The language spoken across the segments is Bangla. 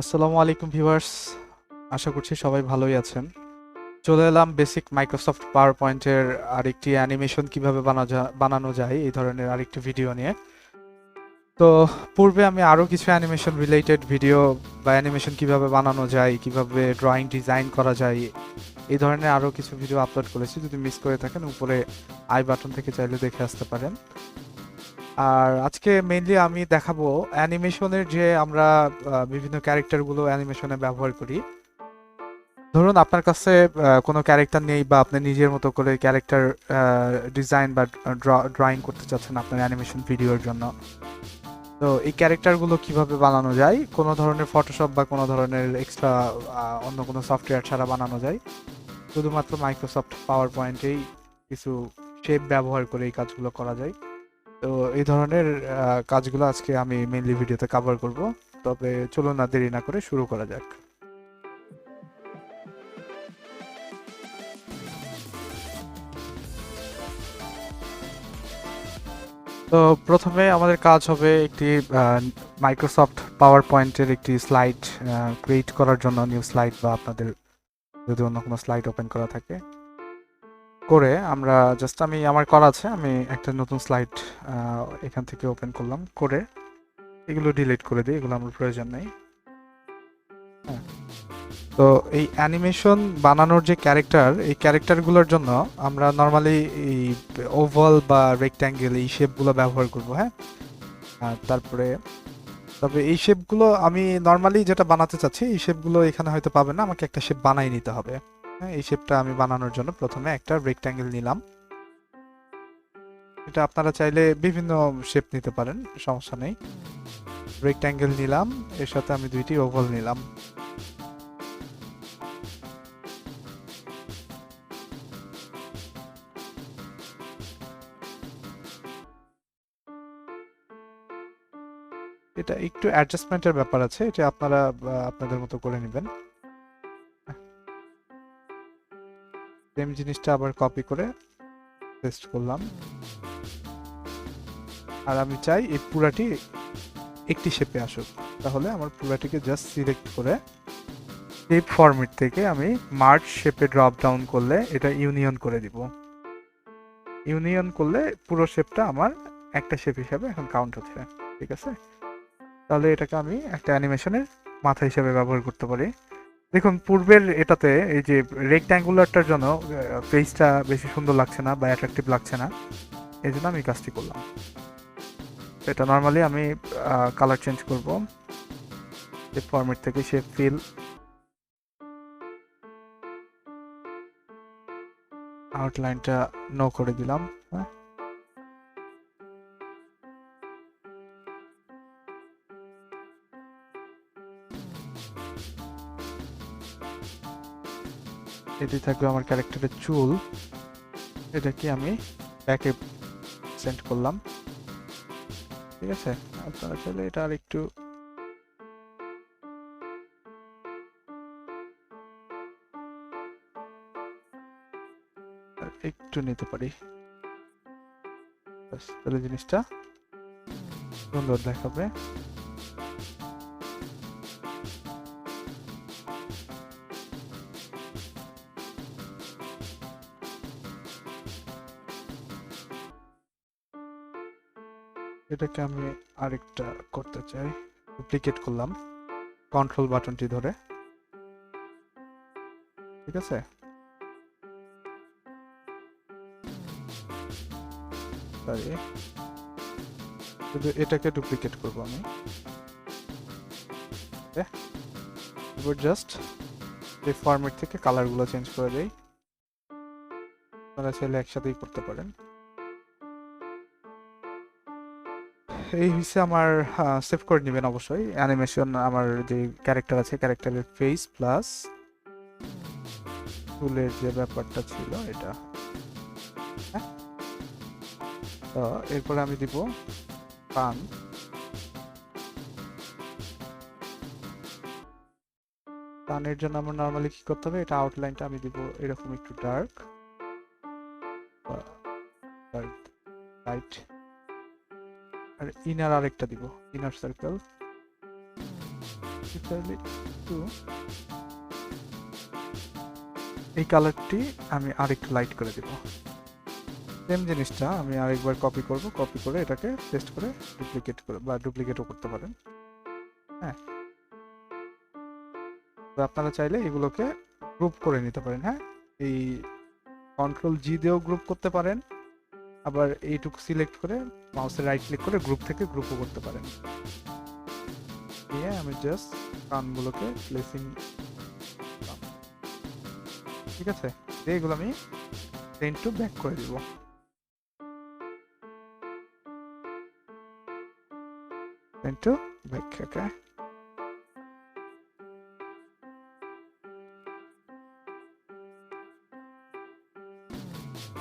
আসসালামু আলাইকুম ভিউয়ার্স, আশা করছি সবাই ভালোই আছেন। চলে এলাম বেসিক মাইক্রোসফট পাওয়ার পয়েন্টের আরেকটি অ্যানিমেশন কিভাবে বানানো যায় এই ধরনের আরেকটি ভিডিও নিয়ে। তো পূর্বে আমি আরও কিছু অ্যানিমেশন রিলেটেড ভিডিও বা অ্যানিমেশন কিভাবে বানানো যায়, কিভাবে ড্রয়িং ডিজাইন করা যায়, এই ধরনের আরও কিছু ভিডিও আপলোড করেছি। যদি মিস করে থাকেন উপরে আই বাটন থেকে চাইলে দেখে আসতে পারেন। আর আজকে মেইনলি আমি দেখাবো অ্যানিমেশনের যে আমরা বিভিন্ন ক্যারেক্টারগুলো অ্যানিমেশনে ব্যবহার করি। ধরুন আপনার কাছে কোনো ক্যারেক্টার নেই বা আপনি নিজের মতো করে ক্যারেক্টার ডিজাইন বা ড্রয়িং করতে চাচ্ছেন আপনার অ্যানিমেশন ভিডিওর জন্য। তো এই ক্যারেক্টারগুলো কিভাবে বানানো যায়, কোনো ধরনের ফটোশপ বা কোনো ধরনের এক্সট্রা অন্য কোনো সফটওয়্যার ছাড়া বানানো যায়, শুধুমাত্র মাইক্রোসফট পাওয়ার পয়েন্টেই কিছু শেপ ব্যবহার করে এই কাজগুলো করা যায়। তো এই ধরনের কাজগুলো আজকে আমি মেইনলি ভিডিওতে কভার করব। তবে চলুন না দেরি না করে শুরু করা যাক। তো প্রথমে আমাদের কাজ হবে একটি মাইক্রোসফট পাওয়ার পয়েন্টের একটি স্লাইড ক্রিয়েট করার জন্য, নিউ স্লাইড বা আপনাদের যদি অন্য কোনো স্লাইড ওপেন করা থাকে করে আমরা জাস্ট আমার করা আছে, আমি একটা নতুন স্লাইড এখান থেকে ওপেন করলাম, করে এগুলো ডিলিট করে দিই, এগুলো আমার প্রয়োজন নেই। হ্যাঁ, তো এই অ্যানিমেশন বানানোর যে ক্যারেক্টার, এই ক্যারেক্টারগুলোর জন্য আমরা নর্মালি এই ওভাল বা রেক্ট্যাঙ্গেল এই শেপগুলো ব্যবহার করব। হ্যাঁ, আর তারপরে তবে এই শেপগুলো আমি নর্মালি যেটা বানাতে চাচ্ছি, এই শেপগুলো এখানে হয়তো পাবেন না, আমাকে একটা শেপ বানাই নিতে হবে। হ্যাঁ, এই শেপটা আমি বানানোর জন্য প্রথমে একটা রেক্ট্যাঙ্গেল নিলাম। এটা আপনারা চাইলে বিভিন্ন শেপ নিতে পারেন, সমস্যা নেই। রেক্ট্যাঙ্গেল নিলাম, এর সাথে আমি দুইটি ওভাল নিলাম। এটা একটু অ্যাডজাস্টমেন্টের ব্যাপার আছে, এটা আপনারা আপনাদের মতো করে নেবেন। সেম জিনিসটা আবার কপি করে পেস্ট করলাম। আর আমি চাই এই পুরাটি একটি শেপে আসুক, তাহলে আমার পুরাটিকে জাস্ট সিলেক্ট করে শেপ ফরম্যাট থেকে আমি মার্জ শেপে ড্রপ ডাউন করলে এটা ইউনিয়ন করে দিব। ইউনিয়ন করলে পুরো শেপটা আমার একটা শেপ হিসাবে এখন কাউন্ট হচ্ছে। ঠিক আছে, তাহলে এটাকে আমি একটা অ্যানিমেশনের মাথা হিসেবে ব্যবহার করতে পারি। দেখুন পূর্বের এটাতে এই যে রেক্ট্যাঙ্গুলারটার জন্য ফেসটা বেশি সুন্দর লাগছে না বা অ্যাট্রাকটিভ লাগছে না, এই জন্য আমি কাজটি করলাম। এটা নর্মালি আমি কালার চেঞ্জ করব, শেপ ফরম্যাট থেকে শেপ ফিল, আউটলাইনটা নো করে দিলাম। হ্যাঁ, এটি থাকবে আমার ক্যারেক্টারের চুল, এটাকে আমি ব্যাকে সেন্ড করলাম। ঠিক আছে, আপনারা চাইলে এটা আর একটু নিতে পারি, তাহলে জিনিসটা সুন্দর দেখাবে। এটাকে আমি আরেকটা করতে চাই, ডুপ্লিকেট করলাম কন্ট্রোল বাটনটি ধরে। ঠিক আছে, সরি, শুধু এটাকে ডুপ্লিকেট করব আমি। এবার জাস্ট এই ফরম্যাট থেকে কালারগুলো চেঞ্জ করে দেই, আপনারা চাইলে একসাথেই করতে পারেন। এই হচ্ছে আমার, সেভ করে নেবেন অবশ্যই অ্যানিমেশন। আমার যে ক্যারেক্টার আছে, ক্যারেক্টারের ফেস প্লাস চুলের যে ব্যাপারটা ছিল এটা। হ্যাঁ, তো এরপরে আমি দিব কান। কানের জন্য আমার নর্মালি কি করতে হবে, এটা আউটলাইনটা আমি দিব এরকম একটু ডার্ক, ডার্ক লাইট, আর ইনার আরেকটা দিব, ইনার সার্কেল। চাইলে একটু এই কালারটি আমি আরেকটু লাইট করে দিব। সেম জিনিসটা আমি আরেকবার কপি করব, কপি করে এটাকে পেস্ট করে ডুপ্লিকেট করে বা ডুপ্লিকেটও করতে পারেন। হ্যাঁ, তো আপনারা চাইলে এগুলোকে গ্রুপ করে নিতে পারেন। হ্যাঁ, এই কন্ট্রোল জি দিয়েও গ্রুপ করতে পারেন, আবার এইটুকু সিলেক্ট করে মাউসের রাইট ক্লিক করে গ্রুপ থেকে গ্রুপও করতে পারেন। দিয়ে আমি জাস্ট কানগুলোকে প্লেসিং, ঠিক আছে, এগুলো আমি সেন্ড টু ব্যাক করে দিব। সেন্ড টু ব্যাক, ওকে।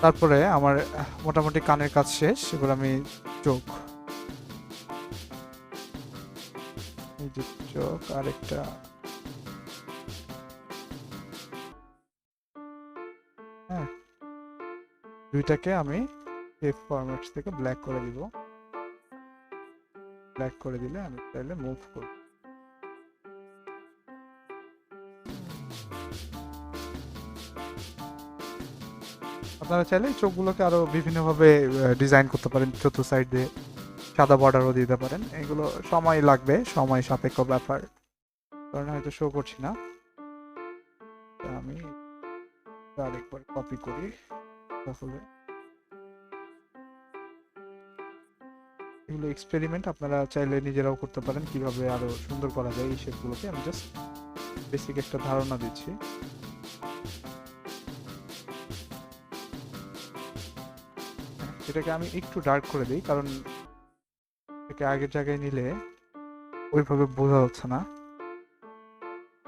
তারপরে আমার মোটামুটি কানের কাজ শেষ। এবার আমি চোখ, এই যে চোখ আরেকটা, হ্যাঁ, দুইটাকে আমি সেভ ফরম্যাটস থেকে ব্ল্যাক করে দিব। ব্ল্যাক করে দিলে আমি চাইলে মুভ করব। আপনারা চাইলে এই চোখগুলোকে আরো বিভিন্নভাবে ডিজাইন করতে পারেন, চতুর্থ সাইড দিয়ে সাদা বর্ডারও দিতে পারেন। এগুলো সময় লাগবে, সময় সাপেক্ষ ব্যাপার, কারণ হয়তো শো করছি না। আমি আরেকবার কপি করি, তাহলে এগুলো এক্সপেরিমেন্ট, আপনারা চাইলে নিজেরাও করতে পারেন কিভাবে আরো সুন্দর করা যায় এই শেপগুলোকে। আমি জাস্ট বেসিক একটা ধারণা দিচ্ছি। এটাকে আমি একটু ডার্ক করে দিই, কারণ এটাকে আগের জায়গায় নিলে ওইভাবে বোঝা যাচ্ছে না।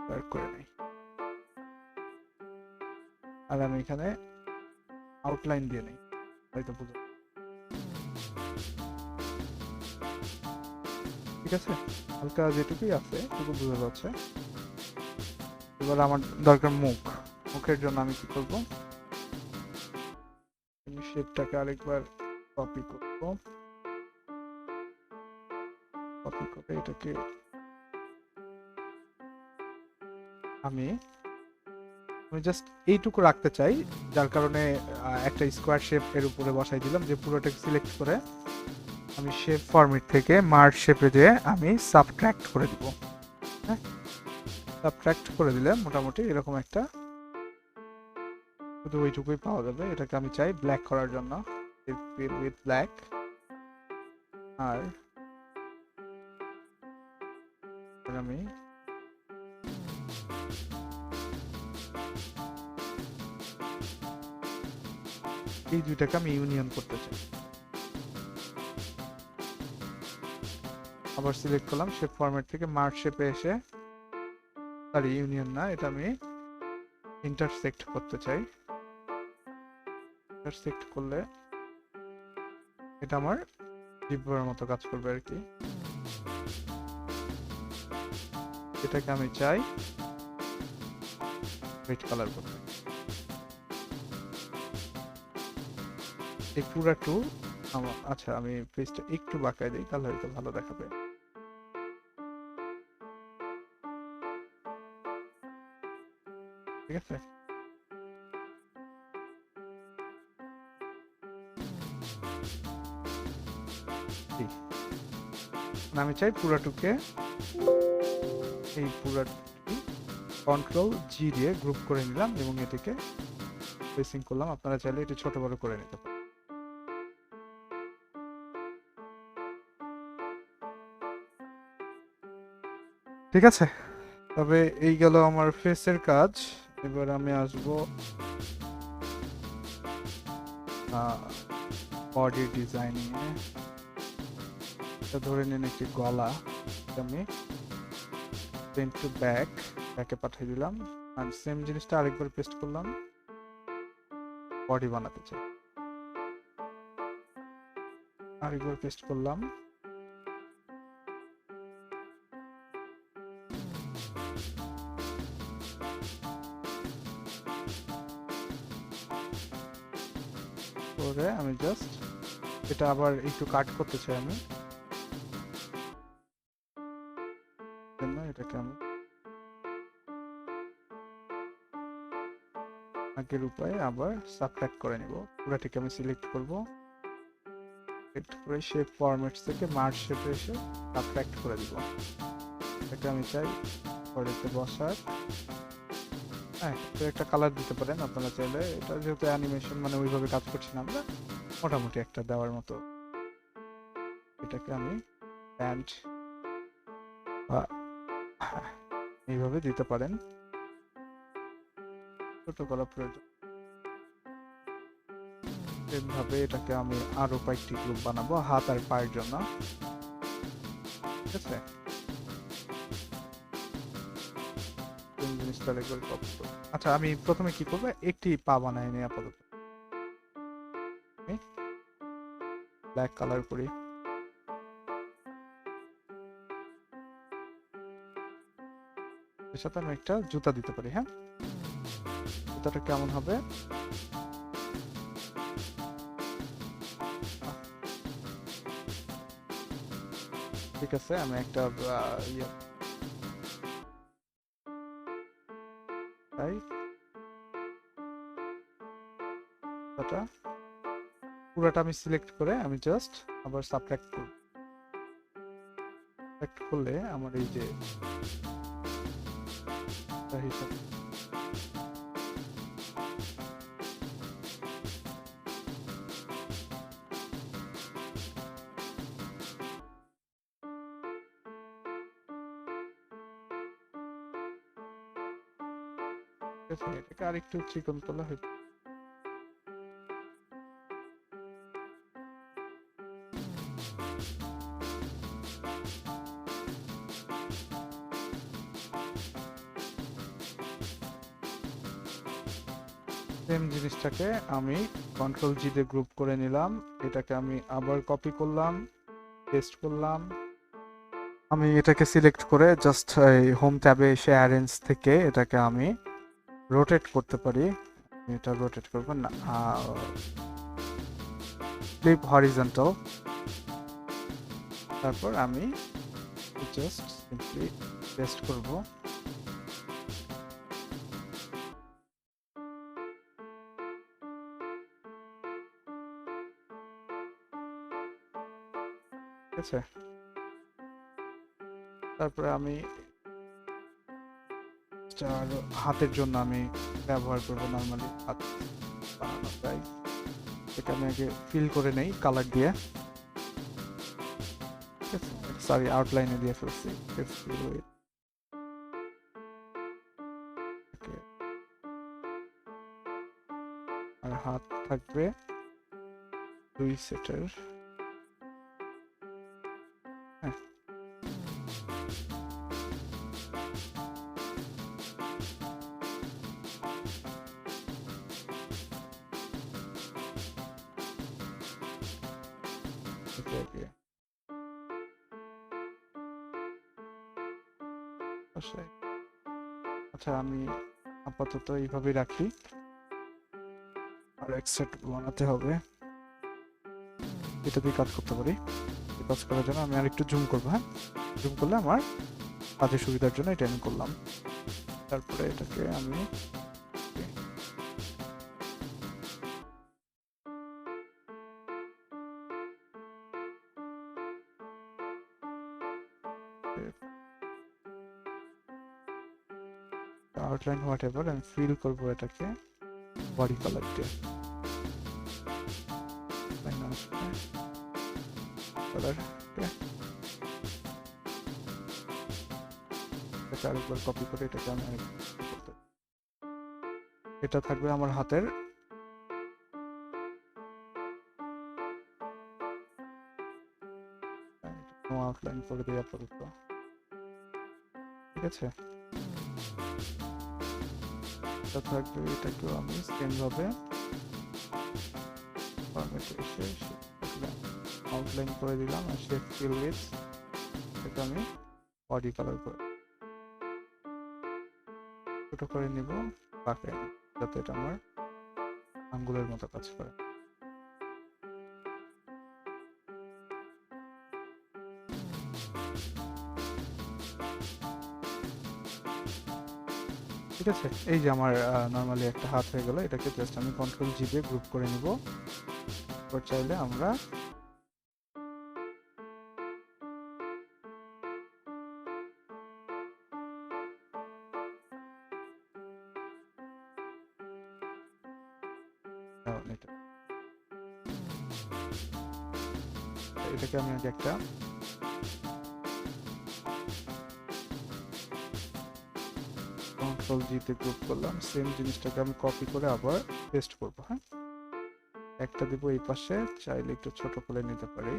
ডার্ক করে নিই। আর আমি এখানে আউটলাইন দিয়ে নিই, হয়তো বুঝা, ঠিক আছে। হালকা যেটুকুই আছে এটুকু বোঝা যাচ্ছে। এবার আমার দরকার মুখ। মুখের জন্য আমি কি করব, আমি শেপটাকে আরেকবার কপি করব, কপি করে এটাকে আমি জাস্ট এইটুকু রাখতে চাই, যার কারণে একটা স্কোয়ার শেপ এর উপরে বসাই দিলাম। যে পুরোটাকে সিলেক্ট করে আমি শেপ ফরম্যাট থেকে মার্জ শেপে যেয়ে আমি সাবট্রাক্ট করে দিব। হ্যাঁ, সাবট্রাক্ট করে দিলে মোটামুটি এরকম একটা, শুধু ওইটুকুই পাওয়া যাবে। এটাকে আমি চাই ব্ল্যাক করার জন্য, ফিল উইথ ব্ল্যাক। আর আমি এই দুইটাকে আমি ইউনিয়ন করতে চাই। আবার সিলেক্ট করলাম শেপ ফরম্যাট থেকে মার্জ শেপে এসে, সরি ইউনিয়ন না, এটা আমি ইন্টারসেক্ট করতে চাই। ইন্টারসেক্ট করলে এটা আমার জিব্বার মতো কাজ করবে আর কি। এটাকে আমি চাই রেড কালার করতে। এই পুরাটু আমার, আচ্ছা আমি পেজটা একটু বাঁকায় দিই, তাহলে হয়তো ভালো দেখাবে। ঠিক আছে, আমি চাই পুরাটুকে, এই পুরাটুকে কন্ট্রোল জি দিয়ে গ্রুপ করে নিলাম এবং এটিকে প্লেসিং করলাম। আপনারা চাইলে এটি ছোট বড় করে নিতে পারেন। ঠিক আছে, তবে এই গেল আমার ফেসের কাজ। এবার আমি আসবো বডি ডিজাইনিং এ। এটা ধরে নিন একটি গলা, আমি সেন্ড টু ব্যাক, ব্যাকে পাঠিয়ে দিলাম। আর সেম জিনিসটা আরেকবার পেস্ট করলাম, বডি বানাতে চাই, আরেকবার পেস্ট করলাম। করে আমি জাস্ট এটা আবার একটু কাট করতে চাই আমি, এটাকে আমি আগের উপায়ে আবার সাবট্রাক্ট করে নিব। পুরাটিকে আমি সিলেক্ট করব, সিলেক্ট করে শেপ ফরম্যাটস থেকে মার্জ শেপে এসে সাবট্রাক্ট করে দিব। এটা আমি চাই পরেতে বসার। হ্যাঁ, তো একটা কালার দিতে পারেন আপনারা চাইলে। এটা যেহেতু অ্যানিমেশন মানে ওইভাবে কাজ করছি না আমরা, মোটামুটি একটা দেওয়ার মতো। এটাকে আমি প্যান্ট বা এইভাবে দিতে পারেন, ছোট করা প্রয়োজন। এভাবে এটাকে আমি আরো কয়েকটি গ্রুপ বানাবো হাত আর পায়ের জন্য। ঠিক আছে, জিনিসটা রেগুলার কপি করব। আচ্ছা, আমি প্রথমে কি করবো, একটি পা বানাই নিই আপাতত। ব্ল্যাক কালার করি। এর সাথে আমি একটা জুতা দিতে পারি। হ্যাঁ, জুতাটা কেমন হবে? ঠিক আছে, আমি একটা ইয়ে তাই পুরাটা আমি সিলেক্ট করে আমি জাস্ট আবার সাবট্রাক্ট করব। সাবট্রাক্ট করলে আমার এই যে হিসাব এটাকে আরেকটু চিকন করলে হয়তো। সেম জিনিসটাকে আমি কন্ট্রোল জি দিয়ে গ্রুপ করে নিলাম। এটাকে আমি আবার কপি করলাম, পেস্ট করলাম। আমি এটাকে সিলেক্ট করে জাস্ট এই হোম ট্যাবে এসে অ্যারেঞ্জ থেকে এটাকে আমি রোটেট করতে পারি। এটা রোটেট করব না, ফ্লিপ হরিজন্টাল। তারপর আমি জাস্ট সিম্পলি পেস্ট করব। ঠিক আছে, তারপরে আমি হাতের জন্য আমি ব্যবহার করব নর্মালি হাত বানানো চাই। এটা আমি আগে ফিল করে নেই কালার দিয়ে। ঠিক আছে, সরি আউটলাইনে দিয়ে ফেলছি। আর হাত থাকবে 2 সেটের। হ্যাঁ, আচ্ছা আমি আপাতত এইভাবেই রাখি। আর এক সেট বানাতে হবে, এটা দিয়ে কাজ করতে পারি। কাজ করার জন্য আমি আর একটু জুম করবো। হ্যাঁ, জুম করলে আমার কাজের সুবিধার জন্য এটা আমি করলাম। তারপরে এটাকে আমি আউটলাইন হোয়াট এভার আমি ফিল করবো এটাকে বডি কালার দিয়ে। আরেকবার কপি করে এটাকে আমি এটা থাকবে আমার হাতের। আউটলাইন করে দিই আপাতত। ঠিক আছে, এটা থাকবে। এটাকেও আমি সেম ভাবে ফরম্যাটে এসে আউটলাইন করে দিলাম। আর শেপ ফিল উইথ এটা আমি বডি কালার করে ছোট করে নিব বাকি, যাতে এটা আমার আঙ্গুলের মতো কাজ করে। ঠিক আছে, এই যে আমার নর্মালি একটা হাত হয়ে গেল, এটাকে জাস্ট আমি কন্ট্রোল জি দিয়ে গ্রুপ করে নিব। এরপর চাইলে আমরা এটাকে আমি আগে একটা কন্ট্রোল জিতে গ্রুপ করলাম, সেম জিনিসটাকে আমি কপি করে আবার পেস্ট করব। হ্যাঁ, একটা দিব এই পাশে, চাইলে একটু ছোট করে নিতে পারি,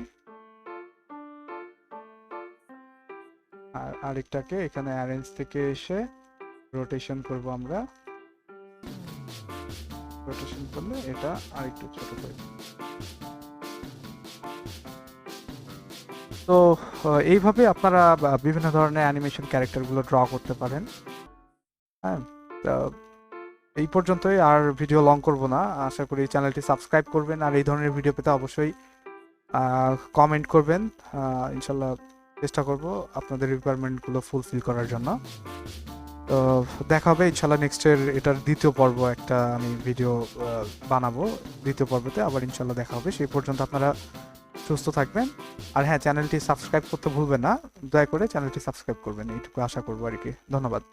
আর আরেকটাকে এখানে অ্যারেঞ্জ থেকে এসে রোটেশন করব আমরা। রোটেশন করলে এটা আরেকটু ছোট করে। তো এইভাবে আপনারা বিভিন্ন ধরনের অ্যানিমেশন ক্যারেক্টারগুলো ড্র করতে পারেন। হ্যাঁ, তো এই পর্যন্তই, আর ভিডিও লং করব না। আশা করি চ্যানেলটি সাবস্ক্রাইব করবেন, আর এই ধরনের ভিডিও পেতে অবশ্যই কমেন্ট করবেন। ইনশাল্লাহ চেষ্টা করব আপনাদের রিকোয়ারমেন্টগুলো ফুলফিল করার জন্য। তো দেখা হবে ইনশাল্লাহ নেক্সটের এটার দ্বিতীয় পর্ব একটা আমি ভিডিও বানাবো। দ্বিতীয় পর্বতে আবার ইনশাল্লাহ দেখা হবে। সেই পর্যন্ত আপনারা সুস্থ থাকবেন, আর হ্যাঁ, চ্যানেলটি সাবস্ক্রাইব করতে ভুলবেন না। দয়া করে চ্যানেলটি সাবস্ক্রাইব করবেন, এইটুকু আশা করবো আর কি। ধন্যবাদ।